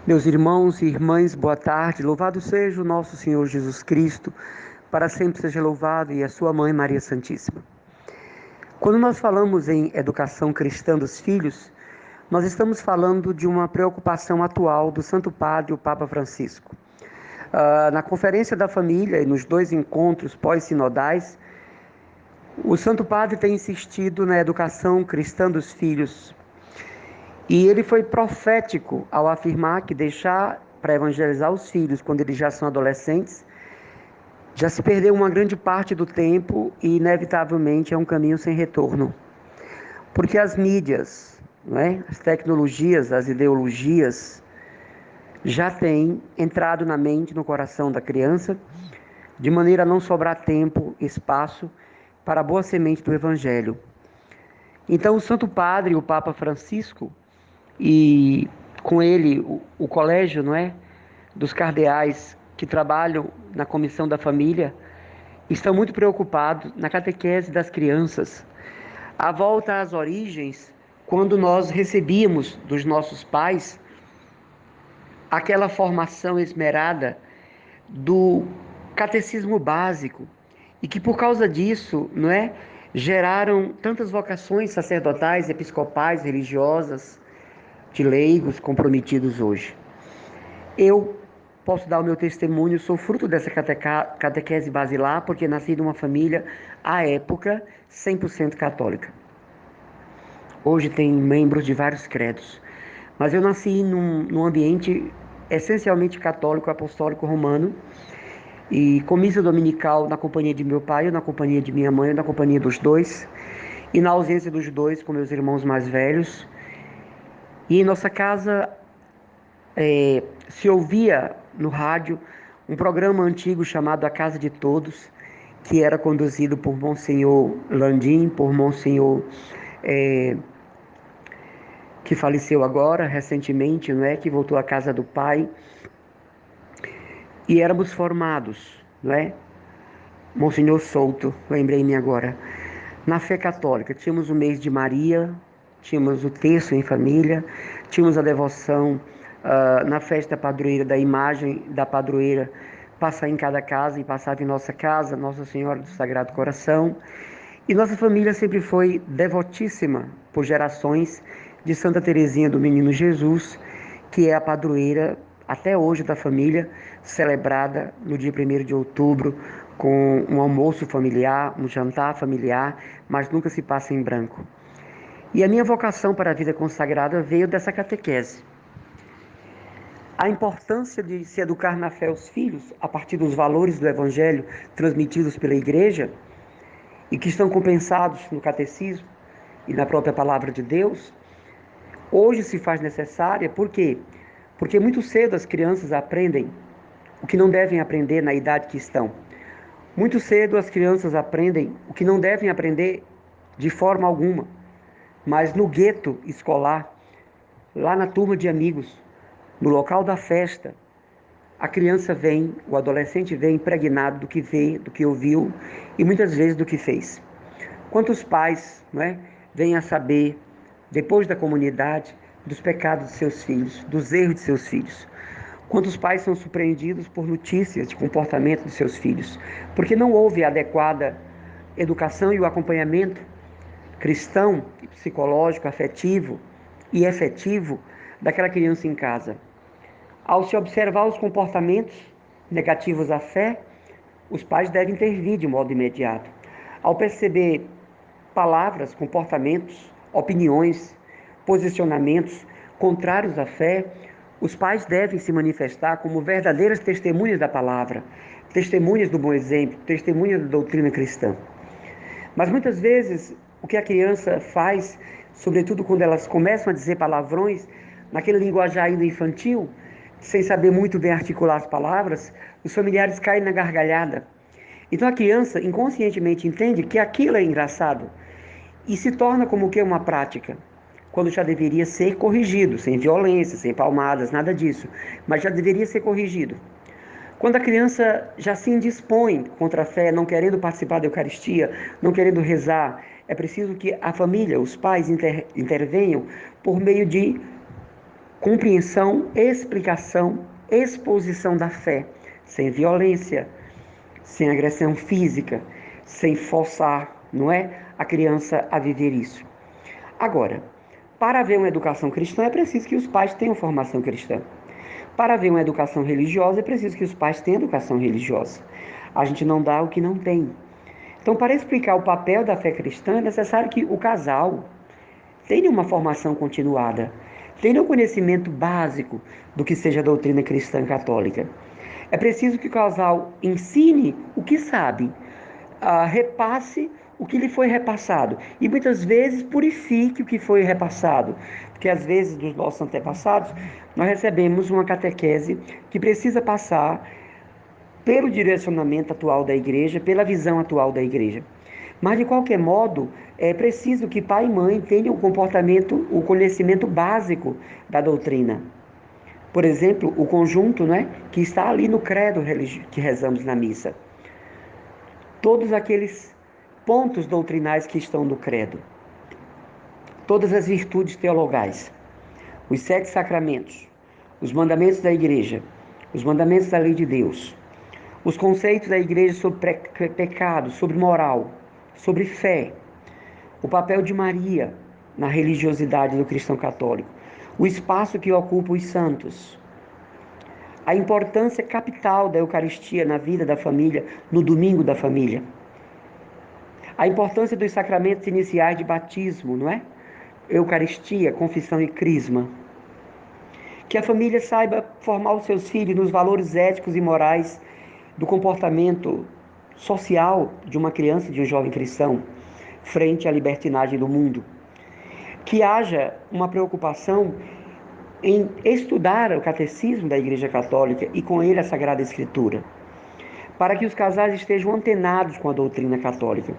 Meus irmãos e irmãs, boa tarde. Louvado seja o nosso Senhor Jesus Cristo, para sempre seja louvado, e a sua mãe Maria Santíssima. Quando nós falamos em educação cristã dos filhos, nós estamos falando de uma preocupação atual do Santo Padre, o Papa Francisco. Na Conferência da Família e nos 2 encontros pós-sinodais, o Santo Padre tem insistido na educação cristã dos filhos. E ele foi profético ao afirmar que deixar para evangelizar os filhos quando eles já são adolescentes já se perdeu uma grande parte do tempo e inevitavelmente é um caminho sem retorno. Porque as mídias, as tecnologias, as ideologias já têm entrado na mente, no coração da criança, de maneira a não sobrar tempo, espaço para a boa semente do Evangelho. Então o Santo Padre, o Papa Francisco, e com ele o colégio, dos cardeais que trabalham na Comissão da Família, estão muito preocupados na catequese das crianças. A volta às origens, quando nós recebíamos dos nossos pais aquela formação esmerada do catecismo básico, e que por causa disso, geraram tantas vocações sacerdotais, episcopais, religiosas, de leigos comprometidos hoje. Eu posso dar o meu testemunho, sou fruto dessa catequese basilar, porque nasci de uma família, à época, 100% católica. Hoje tem membros de vários credos, mas eu nasci num ambiente essencialmente católico, apostólico, romano, e com missa dominical na companhia de meu pai, ou na companhia de minha mãe, ou na companhia dos dois, e na ausência dos dois, com meus irmãos mais velhos. E em nossa casa se ouvia no rádio um programa antigo chamado A Casa de Todos, que era conduzido por Monsenhor Landim, por Monsenhor que faleceu agora, recentemente, que voltou à casa do Pai. E éramos formados, Monsenhor Souto, lembrei-me agora, na fé católica. Tínhamos o mês de Maria, tínhamos o terço em família, tínhamos a devoção na festa padroeira da imagem da padroeira, passar em cada casa, e passava em nossa casa, Nossa Senhora do Sagrado Coração. E nossa família sempre foi devotíssima por gerações de Santa Teresinha do Menino Jesus, que é a padroeira até hoje da família, celebrada no dia 1º de outubro, com um almoço familiar, um jantar familiar, mas nunca se passa em branco. E a minha vocação para a vida consagrada veio dessa catequese. A importância de se educar na fé aos filhos, a partir dos valores do Evangelho transmitidos pela Igreja, e que estão compensados no catecismo e na própria palavra de Deus, hoje se faz necessária. Por quê? Porque muito cedo as crianças aprendem o que não devem aprender na idade que estão. Muito cedo as crianças aprendem o que não devem aprender de forma alguma. Mas no gueto escolar, lá na turma de amigos, no local da festa, a criança vem, o adolescente vem impregnado do que vê, do que ouviu e muitas vezes do que fez. Quantos pais, vêm a saber, depois da comunidade, dos pecados de seus filhos, dos erros de seus filhos? Quantos pais são surpreendidos por notícias de comportamento de seus filhos, porque não houve a adequada educação e o acompanhamento cristão, psicológico, afetivo e efetivo daquela criança em casa. Ao se observar os comportamentos negativos à fé, os pais devem intervir de modo imediato. Ao perceber palavras, comportamentos, opiniões, posicionamentos contrários à fé, os pais devem se manifestar como verdadeiras testemunhas da palavra, testemunhas do bom exemplo, testemunhas da doutrina cristã. Mas muitas vezes o que a criança faz, sobretudo quando elas começam a dizer palavrões, naquele linguajar ainda infantil, sem saber muito bem articular as palavras, os familiares caem na gargalhada. Então a criança inconscientemente entende que aquilo é engraçado e se torna como que uma prática, quando já deveria ser corrigido, sem violência, sem palmadas, nada disso, mas já deveria ser corrigido. Quando a criança já se indispõe contra a fé, não querendo participar da Eucaristia, não querendo rezar, é preciso que a família, os pais intervenham por meio de compreensão, explicação, exposição da fé, sem violência, sem agressão física, sem forçar, não é, a criança a viver isso. Agora, para haver uma educação cristã é preciso que os pais tenham formação cristã. Para haver uma educação religiosa é preciso que os pais tenham educação religiosa. A gente não dá o que não tem. Então, para explicar o papel da fé cristã, é necessário que o casal tenha uma formação continuada, tenha um conhecimento básico do que seja a doutrina cristã católica. É preciso que o casal ensine o que sabe, repasse o que lhe foi repassado e muitas vezes purifique o que foi repassado, porque às vezes dos nossos antepassados nós recebemos uma catequese que precisa passar pelo direcionamento atual da igreja, pela visão atual da igreja. Mas de qualquer modo, é preciso que pai e mãe tenham o conhecimento básico da doutrina. Por exemplo, o conjunto, né, que está ali no credo que rezamos na missa. Todos aqueles pontos doutrinais que estão no credo. Todas as virtudes teologais. Os 7 sacramentos. Os mandamentos da igreja. Os mandamentos da lei de Deus. Os conceitos da igreja sobre pecado, sobre moral, sobre fé. O papel de Maria na religiosidade do cristão católico. O espaço que ocupa os santos. A importância capital da Eucaristia na vida da família, no domingo da família. A importância dos sacramentos iniciais de batismo, não é? Eucaristia, confissão e crisma. Que a família saiba formar os seus filhos nos valores éticos e morais do comportamento social de uma criança e de um jovem cristão frente à libertinagem do mundo. Que haja uma preocupação em estudar o catecismo da Igreja Católica e com ele a Sagrada Escritura, para que os casais estejam antenados com a doutrina católica.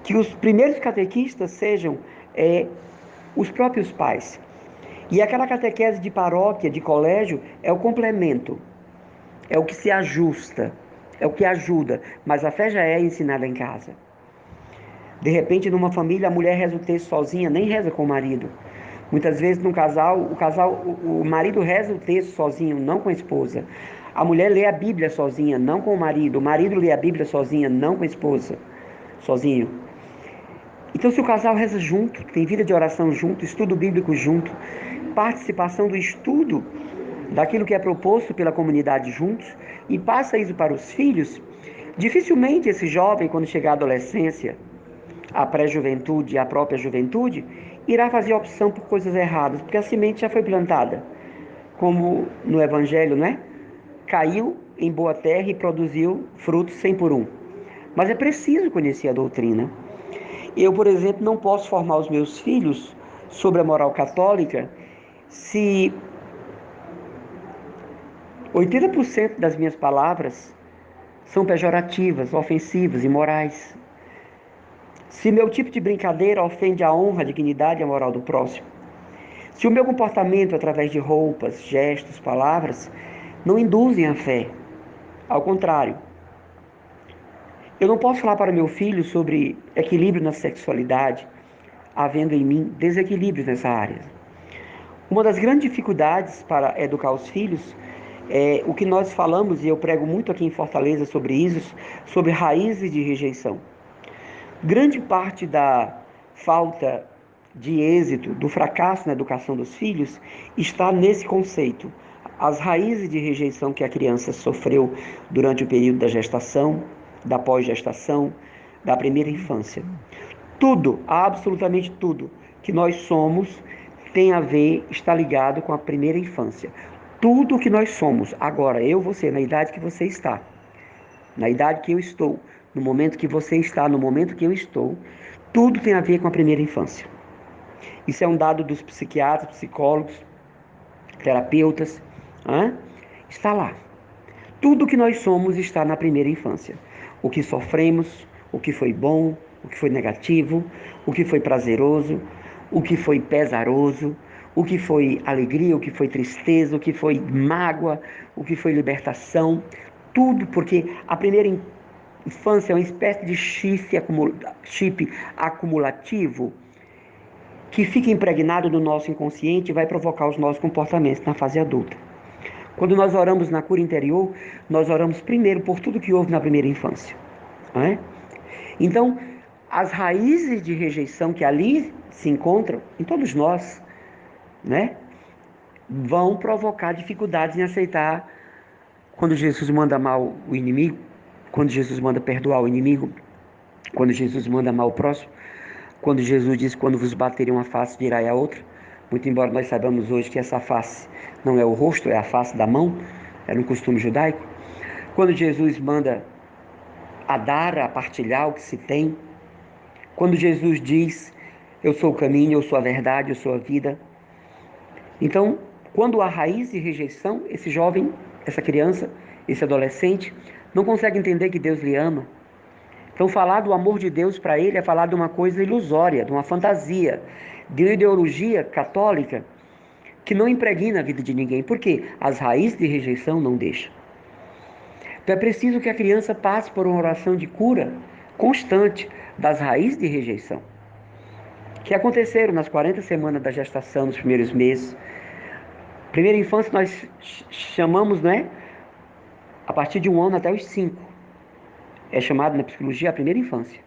Que os primeiros catequistas sejam os próprios pais. E aquela catequese de paróquia, de colégio, é o complemento, é o que se ajusta, é o que ajuda, mas a fé já é ensinada em casa. De repente, numa família, a mulher reza o texto sozinha, nem reza com o marido. Muitas vezes, no casal, o marido reza o texto sozinho, não com a esposa. A mulher lê a Bíblia sozinha, não com o marido lê a Bíblia sozinha, não com a esposa, sozinho. Então, se o casal reza junto, tem vida de oração junto, estudo bíblico junto, participação do estudo daquilo que é proposto pela comunidade juntos, e passa isso para os filhos, dificilmente esse jovem, quando chegar à adolescência, à pré-juventude e à própria juventude, irá fazer opção por coisas erradas, porque a semente já foi plantada, como no Evangelho, né? Caiu em boa terra e produziu frutos 100 por 1. Mas é preciso conhecer a doutrina. Eu, por exemplo, não posso formar os meus filhos sobre a moral católica se 80% das minhas palavras são pejorativas, ofensivas, imorais. Se meu tipo de brincadeira ofende a honra, a dignidade e a moral do próximo. Se o meu comportamento, através de roupas, gestos, palavras, não induzem a fé. Ao contrário. Eu não posso falar para meu filho sobre equilíbrio na sexualidade, havendo em mim desequilíbrios nessa área. Uma das grandes dificuldades para educar os filhos é o que nós falamos, e eu prego muito aqui em Fortaleza sobre isso, sobre raízes de rejeição. Grande parte da falta de êxito, do fracasso na educação dos filhos, está nesse conceito. As raízes de rejeição que a criança sofreu durante o período da gestação, da pós-gestação, da primeira infância. Tudo, absolutamente tudo que nós somos tem a ver, está ligado com a primeira infância. Tudo que nós somos, agora, eu, você, na idade que você está, na idade que eu estou, no momento que você está, no momento que eu estou, tudo tem a ver com a primeira infância. Isso é um dado dos psiquiatras, psicólogos, terapeutas, está lá. Tudo que nós somos está na primeira infância. O que sofremos, o que foi bom, o que foi negativo, o que foi prazeroso, o que foi pesaroso, o que foi alegria, o que foi tristeza, o que foi mágoa, o que foi libertação. Tudo porque a primeira infância é uma espécie de chip acumulativo que fica impregnado no nosso inconsciente e vai provocar os nossos comportamentos na fase adulta. Quando nós oramos na cura interior, nós oramos primeiro por tudo que houve na primeira infância, não é? Então, as raízes de rejeição que ali se encontram em todos nós, né, vão provocar dificuldades em aceitar quando Jesus manda amar o inimigo, quando Jesus manda perdoar o inimigo, quando Jesus manda amar o próximo, quando Jesus diz: quando vos baterem uma face, virai a outra. Muito embora nós saibamos hoje que essa face não é o rosto, é a face da mão, era um costume judaico. Quando Jesus manda a dar, a partilhar o que se tem. Quando Jesus diz: eu sou o caminho, eu sou a verdade, eu sou a vida. Então, quando há raiz de rejeição, esse jovem, essa criança, esse adolescente, não consegue entender que Deus lhe ama. Então, falar do amor de Deus para ele é falar de uma coisa ilusória, de uma fantasia, de uma ideologia católica que não impregna a vida de ninguém. Por quê? As raízes de rejeição não deixam. Então, é preciso que a criança passe por uma oração de cura constante das raízes de rejeição, que aconteceram nas 40 semanas da gestação, nos primeiros meses. Primeira infância nós chamamos, não é? A partir de 1 ano até os 5. É chamado na psicologia a primeira infância.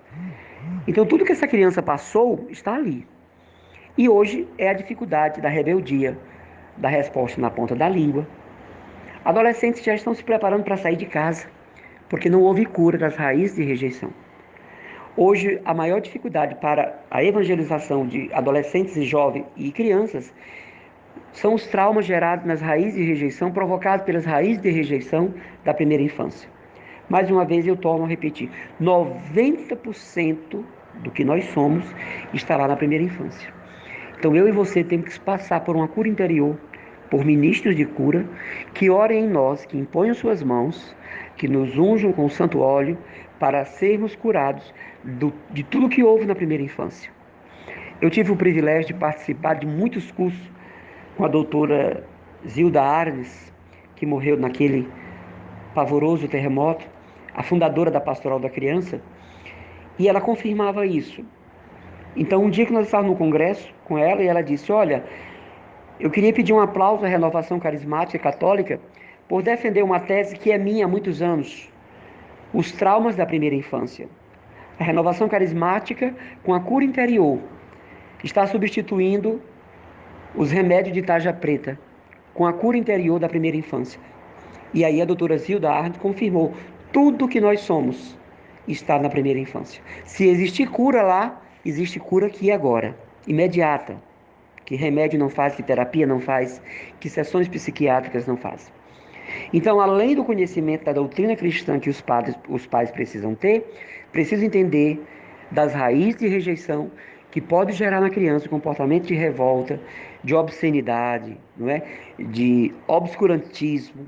Então tudo que essa criança passou está ali. E hoje é a dificuldade da rebeldia, da resposta na ponta da língua. Adolescentes já estão se preparando para sair de casa, porque não houve cura das raízes de rejeição. Hoje, a maior dificuldade para a evangelização de adolescentes e jovens e crianças são os traumas gerados nas raízes de rejeição, provocados pelas raízes de rejeição da primeira infância. Mais uma vez eu torno a repetir, 90% do que nós somos está lá na primeira infância. Então eu e você temos que passar por uma cura interior, por ministros de cura, que orem em nós, que imponham suas mãos, que nos unjam com o santo óleo, para sermos curados de tudo que houve na primeira infância. Eu tive o privilégio de participar de muitos cursos com a doutora Zilda Arnes, que morreu naquele pavoroso terremoto, a fundadora da Pastoral da Criança, e ela confirmava isso. Então, um dia que nós estávamos no congresso com ela, e ela disse: olha, eu queria pedir um aplauso à Renovação Carismática Católica por defender uma tese que é minha há muitos anos, os traumas da primeira infância. A Renovação Carismática, com a cura interior, está substituindo os remédios de tarja preta, com a cura interior da primeira infância. E aí a doutora Zilda Arndt confirmou: tudo que nós somos está na primeira infância. Se existir cura lá, existe cura aqui e agora, imediata, que remédio não faz, que terapia não faz, que sessões psiquiátricas não fazem. Então, além do conhecimento da doutrina cristã que os pais precisam ter, precisam entender das raízes de rejeição que pode gerar na criança comportamento de revolta, de obscenidade, não é? De obscurantismo,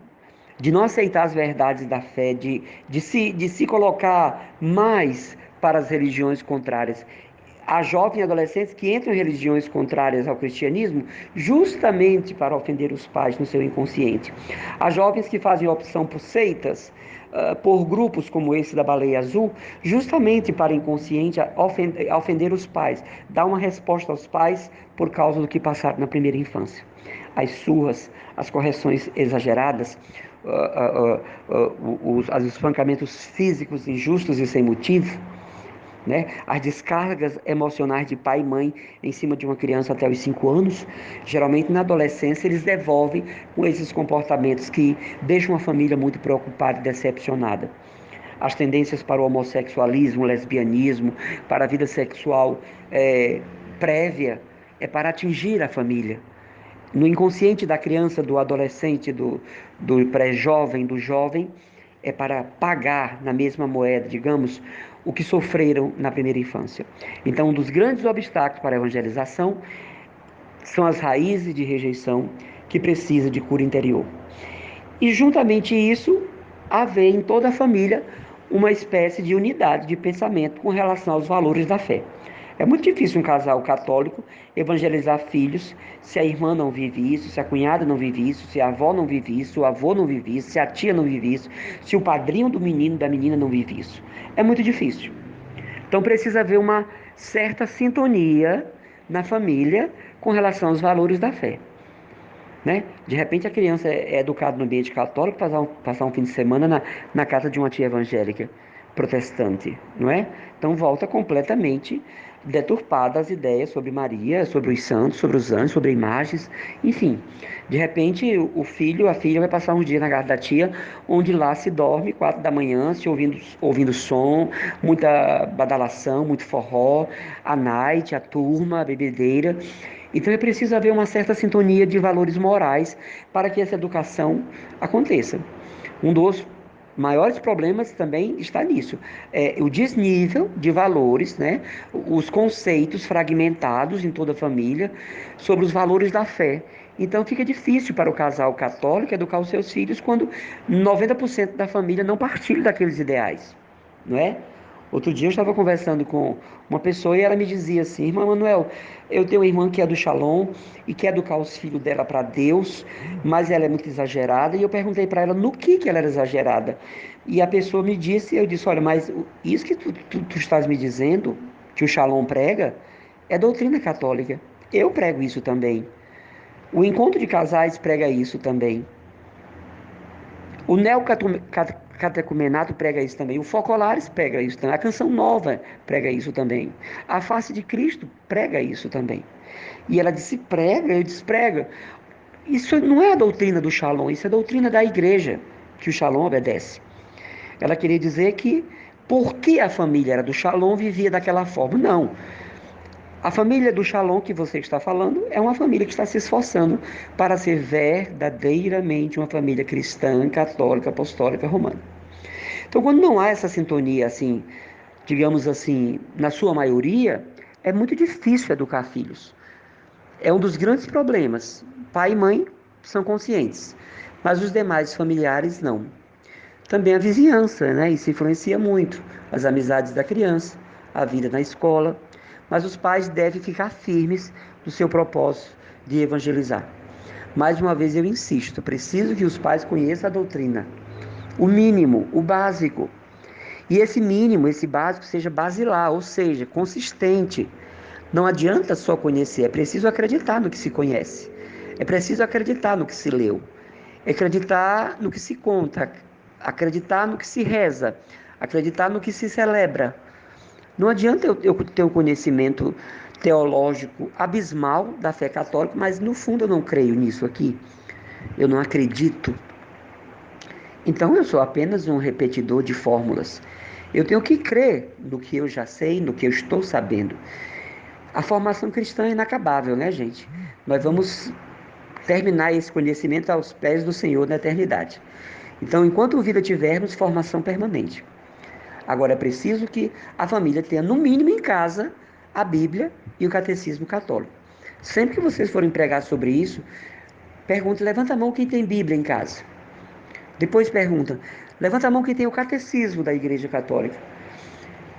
de não aceitar as verdades da fé, de se colocar mais para as religiões contrárias. Há jovens e adolescentes que entram em religiões contrárias ao cristianismo justamente para ofender os pais no seu inconsciente. Há jovens que fazem opção por seitas, por grupos como esse da Baleia Azul, justamente para inconsciente ofender os pais, dar uma resposta aos pais por causa do que passaram na primeira infância. As surras, as correções exageradas, os espancamentos físicos injustos e sem motivo, né? As descargas emocionais de pai e mãe em cima de uma criança até os 5 anos, geralmente na adolescência eles devolvem com esses comportamentos que deixam a família muito preocupada e decepcionada. As tendências para o homossexualismo, o lesbianismo, para a vida sexual prévia, é para atingir a família. No inconsciente da criança, do adolescente, do pré-jovem, do jovem, é para pagar na mesma moeda, digamos, o que sofreram na primeira infância. Então, um dos grandes obstáculos para a evangelização são as raízes de rejeição que precisa de cura interior. E juntamente isso, haver em toda a família uma espécie de unidade de pensamento com relação aos valores da fé. É muito difícil um casal católico evangelizar filhos se a irmã não vive isso, se a cunhada não vive isso, se a avó não vive isso, se o avô não vive isso, se a tia não vive isso, se o padrinho do menino, da menina não vive isso. É muito difícil. Então precisa haver uma certa sintonia na família com relação aos valores da fé, né? De repente a criança é educada no ambiente católico, passar um fim de semana na casa de uma tia evangélica protestante, não é? Então volta completamente deturpada as ideias sobre Maria, sobre os santos, sobre os anjos, sobre imagens, enfim. De repente o filho, a filha vai passar uns dias na casa da tia, onde lá se dorme 4 da manhã, ouvindo som, muita badalação, muito forró, a night, a turma, a bebedeira. Então é preciso haver uma certa sintonia de valores morais para que essa educação aconteça. Um dos maiores problemas também está nisso, é o desnível de valores, né? Os conceitos fragmentados em toda a família sobre os valores da fé. Então fica difícil para o casal católico educar os seus filhos quando 90% da família não partilha daqueles ideais, não é? Outro dia eu estava conversando com uma pessoa e ela me dizia assim: Irmã Manuel, eu tenho uma irmã que é do Shalom e quer educar os filhos dela para Deus, mas ela é muito exagerada. E eu perguntei para ela no que ela era exagerada. E a pessoa me disse, eu disse: olha, mas isso que tu estás me dizendo, que o Shalom prega, é doutrina católica. Eu prego isso também. O encontro de casais prega isso também. O neocatecumenato prega isso também. O Focolares prega isso também. A Canção Nova prega isso também. A Face de Cristo prega isso também. E ela disse: prega, eu disse: prega. Isso não é a doutrina do Shalom, isso é a doutrina da igreja que o Shalom obedece. Ela queria dizer que porque a família era do Shalom vivia daquela forma. Não. A família do Shalom que você está falando é uma família que está se esforçando para ser verdadeiramente uma família cristã, católica, apostólica, romana. Então, quando não há essa sintonia, assim, digamos assim, na sua maioria, é muito difícil educar filhos. É um dos grandes problemas. Pai e mãe são conscientes, mas os demais familiares não. Também a vizinhança, né? Isso influencia muito. As amizades da criança, a vida na escola. Mas os pais devem ficar firmes no seu propósito de evangelizar. Mais uma vez eu insisto, preciso que os pais conheçam a doutrina. O mínimo, o básico. E esse mínimo, esse básico, seja basilar, ou seja, consistente. Não adianta só conhecer, é preciso acreditar no que se conhece. É preciso acreditar no que se leu. É acreditar no que se conta, acreditar no que se reza, acreditar no que se celebra. Não adianta eu ter um conhecimento teológico abismal da fé católica, mas no fundo eu não creio nisso aqui. Eu não acredito. Então eu sou apenas um repetidor de fórmulas. Eu tenho que crer no que eu já sei, no que eu estou sabendo. A formação cristã é inacabável, né, gente? Nós vamos terminar esse conhecimento aos pés do Senhor na eternidade. Então, enquanto vida tivermos, formação permanente. Agora, é preciso que a família tenha, no mínimo em casa, a Bíblia e o catecismo católico. Sempre que vocês forem pregar sobre isso, pergunte, levanta a mão quem tem Bíblia em casa. Depois pergunta, levanta a mão quem tem o catecismo da Igreja Católica.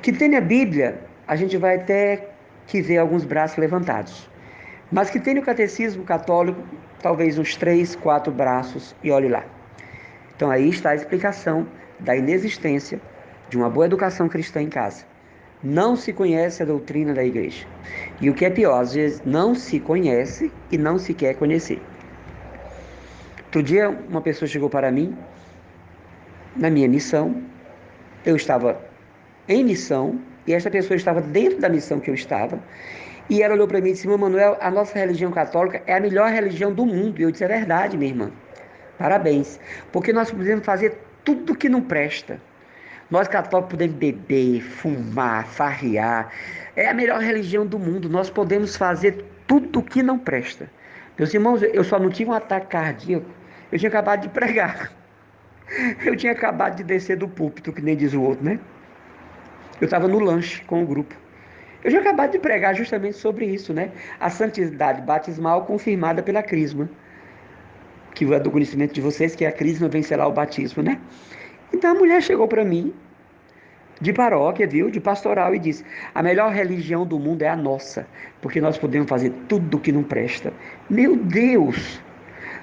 Que tenha Bíblia, a gente vai até que ver alguns braços levantados. Mas que tenha o catecismo católico, talvez uns 3, 4 braços, e olhe lá. Então aí está a explicação da inexistência de uma boa educação cristã em casa. Não se conhece a doutrina da igreja. E o que é pior, às vezes não se conhece e não se quer conhecer. Outro dia uma pessoa chegou para mim, na minha missão, eu estava em missão, e essa pessoa estava dentro da missão que eu estava, e ela olhou para mim e disse: Manuel, a nossa religião católica é a melhor religião do mundo. E eu disse: é verdade, minha irmã. Parabéns. Porque nós podemos fazer tudo que não presta. Nós católicos podemos beber, fumar, farrear. É a melhor religião do mundo. Nós podemos fazer tudo que não presta. Meus irmãos, eu só não tive um ataque cardíaco. Eu tinha acabado de pregar. Eu tinha acabado de descer do púlpito, que nem diz o outro, né? Eu estava no lanche com o grupo. Eu tinha acabado de pregar justamente sobre isso, né? A santidade batismal confirmada pela crisma. Que é do conhecimento de vocês, que a crisma vencerá o batismo, né? Então a mulher chegou para mim, de paróquia, viu, de pastoral, e disse: a melhor religião do mundo é a nossa, porque nós podemos fazer tudo que não presta. Meu Deus!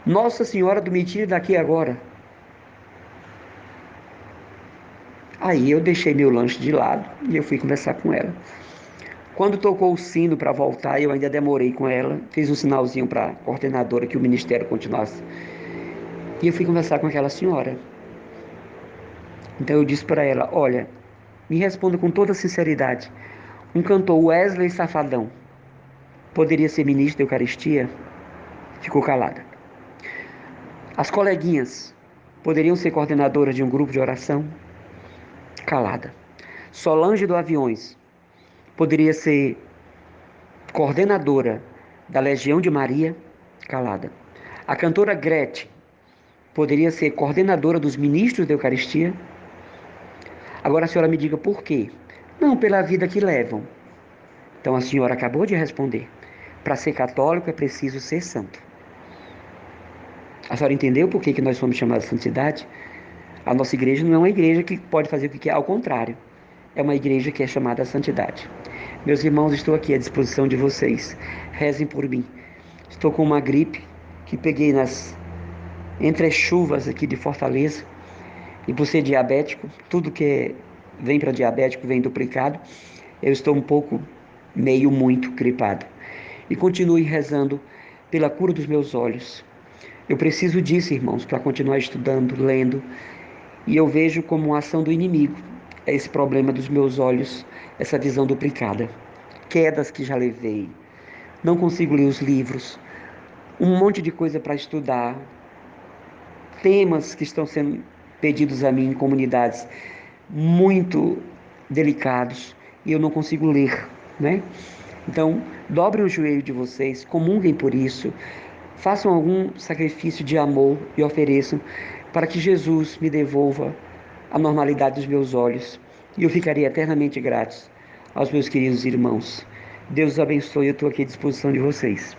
Nossa Senhora do Mentira daqui agora. Aí eu deixei meu lanche de lado e eu fui conversar com ela. Quando tocou o sino para voltar, eu ainda demorei com ela, fiz um sinalzinho para a coordenadora que o ministério continuasse. E eu fui conversar com aquela senhora. Então eu disse para ela: olha, me responda com toda sinceridade. Um cantor Wesley Safadão poderia ser ministro da Eucaristia? Ficou calada. As coleguinhas poderiam ser coordenadoras de um grupo de oração? Calada. Solange do Aviões poderia ser coordenadora da Legião de Maria? Calada. A cantora Gretchen poderia ser coordenadora dos ministros da Eucaristia? Agora a senhora me diga por quê? Não, pela vida que levam. Então a senhora acabou de responder. Para ser católico é preciso ser santo. A senhora entendeu por que nós somos chamados de santidade? A nossa igreja não é uma igreja que pode fazer o que quer, ao contrário. É uma igreja que é chamada a santidade. Meus irmãos, estou aqui à disposição de vocês. Rezem por mim. Estou com uma gripe que peguei entre as chuvas aqui de Fortaleza. E por ser diabético, tudo que vem para diabético vem duplicado. Eu estou um pouco, muito gripado. E continue rezando pela cura dos meus olhos. Eu preciso disso, irmãos, para continuar estudando, lendo. E eu vejo como uma ação do inimigo esse problema dos meus olhos, essa visão duplicada. Quedas que já levei. Não consigo ler os livros. Um monte de coisa para estudar. Temas que estão sendo pedidos a mim em comunidades muito delicados e eu não consigo ler, né? Então, dobrem o joelho de vocês, comunguem por isso, façam algum sacrifício de amor e ofereçam para que Jesus me devolva a normalidade dos meus olhos e eu ficarei eternamente grato aos meus queridos irmãos. Deus os abençoe, eu estou aqui à disposição de vocês.